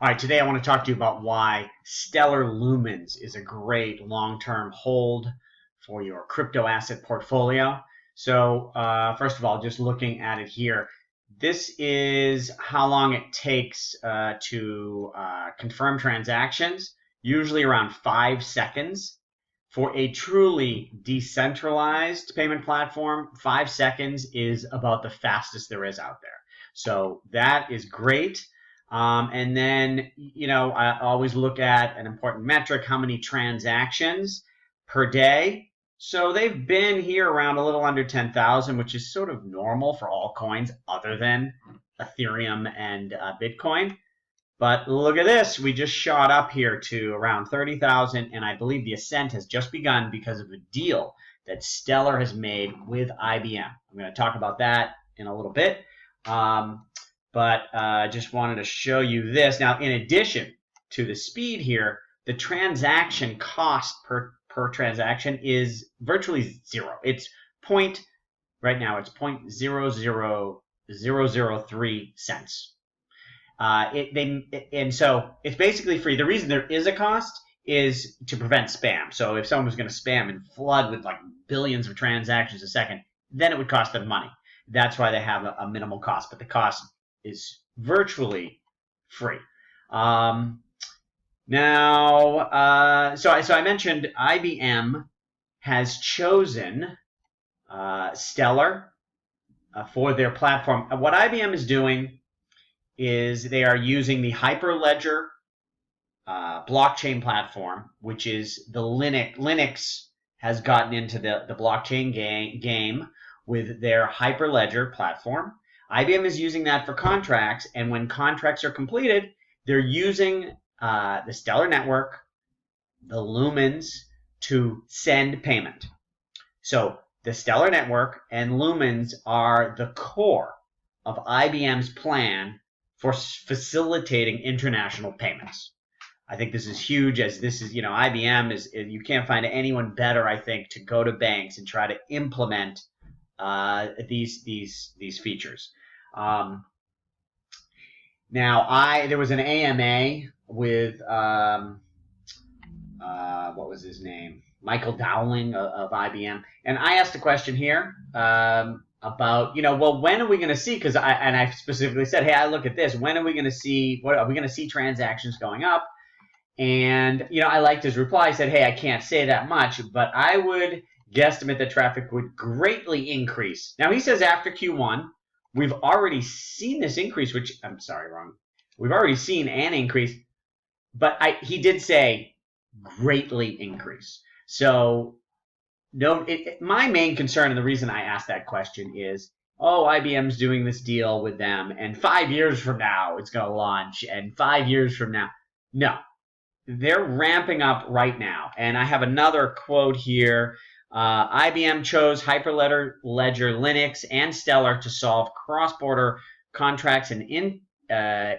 All right, today I want to talk to you about why Stellar Lumens is a great long-term hold for your crypto asset portfolio. So first of all, just looking at it here, this is how long it takes to confirm transactions, usually around 5 seconds. For a truly decentralized payment platform, 5 seconds is about the fastest there is out there. So that is great. And then, I always look at an important metric, how many transactions per day. So they've been here around a little under 10,000, which is sort of normal for all coins other than Ethereum and Bitcoin. But look at this. We just shot up here to around 30,000, and I believe the ascent has just begun because of a deal that Stellar has made with IBM. I'm going to talk about that in a little bit. But just wanted to show you this. Now, in addition to the speed here, the transaction cost per transaction is virtually zero. It's right now it's 0.00003 cents. And so it's basically free. The reason there is a cost is to prevent spam. So if someone was going to spam and flood with like billions of transactions a second, then it would cost them money. That's why they have a minimal cost, but the cost is virtually free. So I mentioned IBM has chosen Stellar for their platform. What IBM is doing is they are using the Hyperledger blockchain platform, which is the Linux has gotten into the blockchain game with their Hyperledger platform. IBM is using that for contracts, and when contracts are completed, they're using the Stellar network, the Lumens, to send payment. So the Stellar network and Lumens are the core of IBM's plan for facilitating international payments. I think this is huge, as this is, IBM is, you can't find anyone better, I think, to go to banks and try to implement these features. Now, there was an AMA with what was his name? Michael Dowling of IBM, and I asked a question here about, well, when are we going to see? Because I specifically said, hey, I look at this. When are we going to see? What are we going to see? Transactions going up? And I liked his reply. I said, hey, I can't say that much, but I would guesstimate that traffic would greatly increase. Now he says after Q1. We've already seen this increase, which I'm sorry, wrong. We've already seen an increase, but he did say greatly increase. So no, my main concern and the reason I asked that question is, IBM's doing this deal with them, and 5 years from now it's going to launch, and 5 years from now, no, they're ramping up right now. And I have another quote here. IBM chose Hyperledger, Linux, and Stellar to solve cross-border contracts and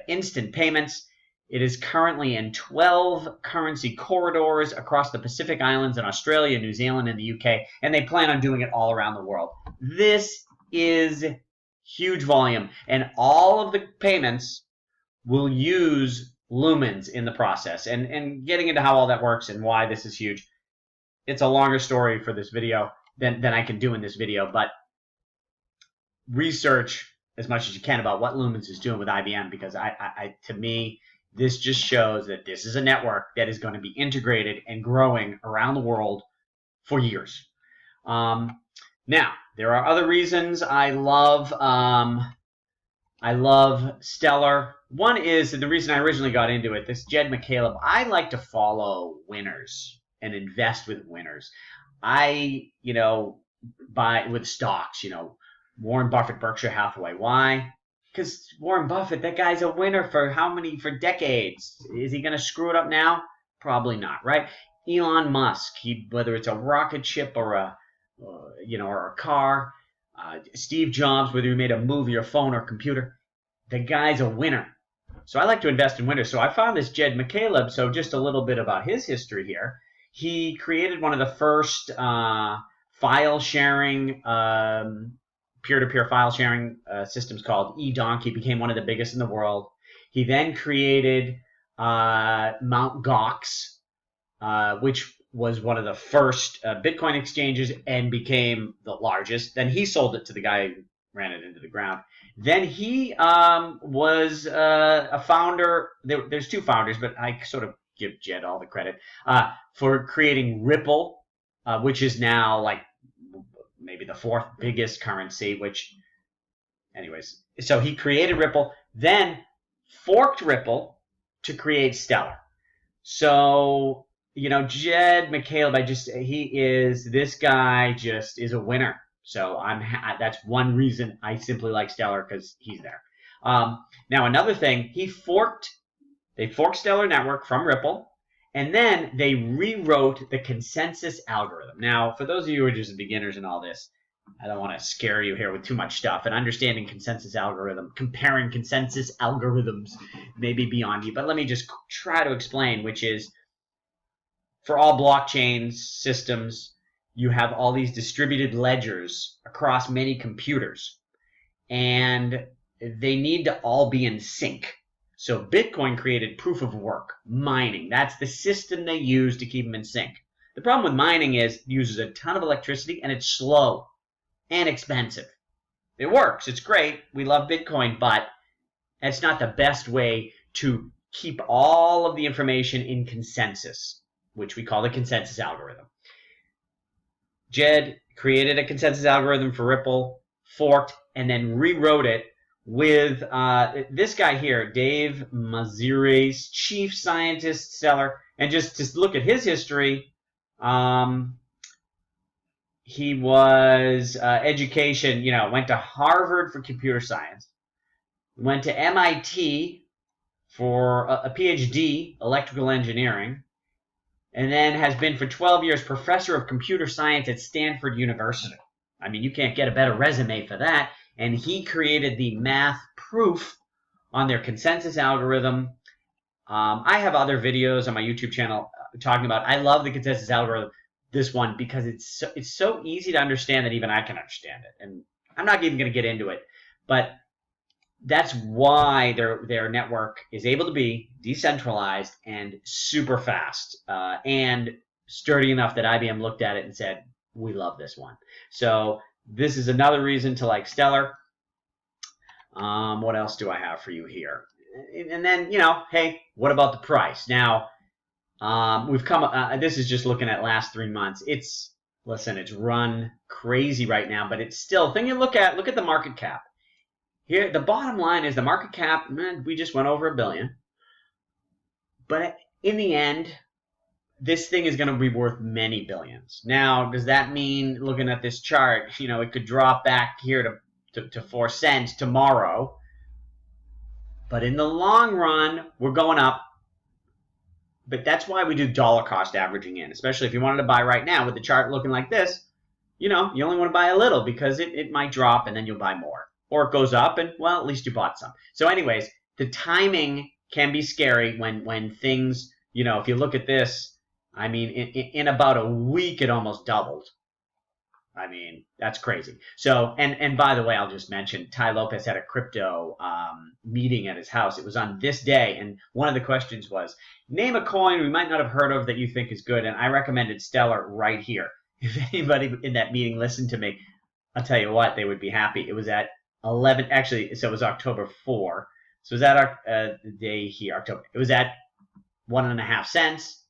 instant payments. It is currently in 12 currency corridors across the Pacific Islands in Australia, New Zealand, and the UK, and they plan on doing it all around the world. This is huge volume, and all of the payments will use Lumens in the process. And getting into how all that works and why this is huge, it's a longer story for this video than I can do in this video, but research as much as you can about what Lumens is doing with IBM, because to me, this just shows that this is a network that is going to be integrated and growing around the world for years. Now, there are other reasons I love Stellar. One is, the reason I originally got into it, this Jed McCaleb, I like to follow winners and invest with winners. I, buy with stocks, Warren Buffett, Berkshire Hathaway. Why? Because Warren Buffett, that guy's a winner for for decades. Is he going to screw it up now? Probably not, right? Elon Musk, whether it's a rocket ship or a car, Steve Jobs, whether he made a movie or phone or computer, the guy's a winner. So I like to invest in winners. So I found this Jed McCaleb. So just a little bit about his history here. He created one of the first file sharing, peer-to-peer file sharing systems called eDonkey. Became one of the biggest in the world. He then created Mt. Gox, which was one of the first Bitcoin exchanges and became the largest. Then he sold it to the guy who ran it into the ground. Then he was a founder. There's two founders, but I sort of give Jed all the credit for creating Ripple, which is now like maybe the fourth biggest currency. Which, anyways, so he created Ripple, then forked Ripple to create Stellar. So, you know, Jed McCaleb, this guy just is a winner. So that's one reason I simply like Stellar, because he's there. Now another thing, they forked Stellar Network from Ripple, and then they rewrote the consensus algorithm. Now, for those of you who are just beginners in all this, I don't want to scare you here with too much stuff, and understanding consensus algorithm, comparing consensus algorithms may be beyond you, but let me just try to explain, which is, for all blockchain systems, you have all these distributed ledgers across many computers, and they need to all be in sync. So Bitcoin created proof of work, mining. That's the system they use to keep them in sync. The problem with mining is it uses a ton of electricity, and it's slow and expensive. It works. It's great. We love Bitcoin, but it's not the best way to keep all of the information in consensus, which we call the consensus algorithm. Jed created a consensus algorithm for Ripple, forked, and then rewrote it with this guy here, Dave Mazires, chief scientist, Stellar. And just to look at his history, he was education, you know, went to Harvard for computer science, went to MIT for a PhD, electrical engineering, and then has been for 12 years professor of computer science at Stanford University. I mean, you can't get a better resume for that. And he created the math proof on their consensus algorithm. I have other videos on my YouTube channel talking about, I love the consensus algorithm, this one, because it's so easy to understand that even I can understand it. And I'm not even going to get into it, but that's why their network is able to be decentralized and super fast and sturdy enough that IBM looked at it and said, we love this one. So this is another reason to like Stellar. What else do I have for you here? And then, you know, hey, what about the price? Now, we've come, this is just looking at last 3 months. Listen, it's run crazy right now, but it's still, thing you look at the market cap. Here, the bottom line is the market cap, we just went over $1 billion. But in the end, this thing is going to be worth many billions. Now, does that mean, looking at this chart, you know, it could drop back here to 4 cents tomorrow? But in the long run, we're going up. But that's why we do dollar cost averaging in, especially if you wanted to buy right now with the chart looking like this. You know, you only want to buy a little because it might drop and then you'll buy more. Or it goes up and, well, at least you bought some. So anyways, the timing can be scary when things, you know, if you look at this, I mean, in about a week, it almost doubled. I mean, that's crazy. So, and by the way, I'll just mention, Tai Lopez had a crypto meeting at his house. It was on this day, and one of the questions was, name a coin we might not have heard of that you think is good, and I recommended Stellar right here. If anybody in that meeting listened to me, I'll tell you what, they would be happy. It was at 11, actually, so it was October 4. So it was at the day here, October. It was at 1.5 cents,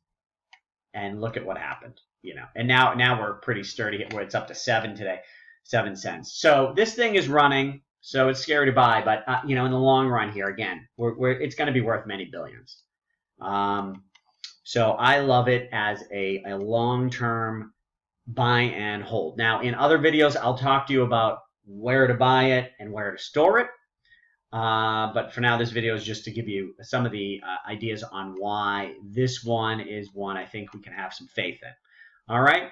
and look at what happened. You know, and now we're pretty sturdy, where it's up to 7 today, 7 cents. So this thing is running, so it's scary to buy, but you know, in the long run here, again, it's going to be worth many billions. So I love it as a long-term buy and hold. Now, in other videos, I'll talk to you about where to buy it and where to store it. But for now, this video is just to give you some of the ideas on why this one is one I think we can have some faith in. All right.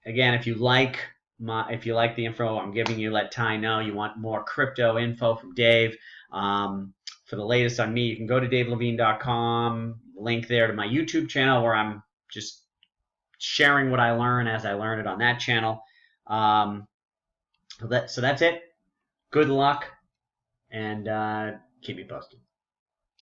Again, if you like the info I'm giving you, let Ty know. You want more crypto info from Dave. For the latest on me, you can go to davelevine.com. Link there to my YouTube channel where I'm just sharing what I learn as I learn it on that channel. So that's it. Good luck, and keep me posted.